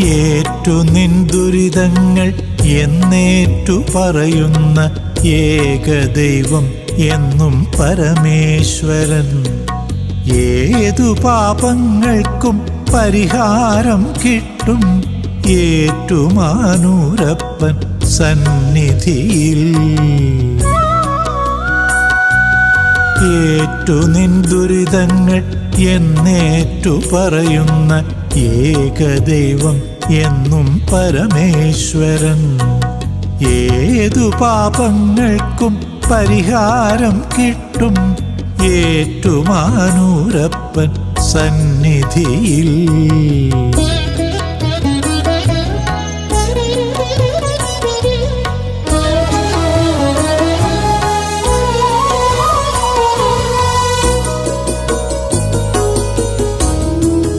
ഏറ്റു നിൻ ദുരിതങ്ങൾ എന്നേറ്റു പറയുന്ന ഏകദൈവം എന്നും പരമേശ്വരൻ. ഏതു പാപങ്ങൾക്കും പരിഹാരം കിട്ടും ഏറ്റുമാനൂരപ്പൻ സന്നിധിയിൽ. ഏറ്റു നിൻ ദുരിതങ്ങൾ എന്നേറ്റു പറയുന്ന ഏകദൈവം എന്നും പരമേശ്വരൻ. ഏതു പാപങ്ങൾക്കും പരിഹാരം കിട്ടും ഏറ്റുമാനൂരപ്പൻ സന്നിധിയിൽ.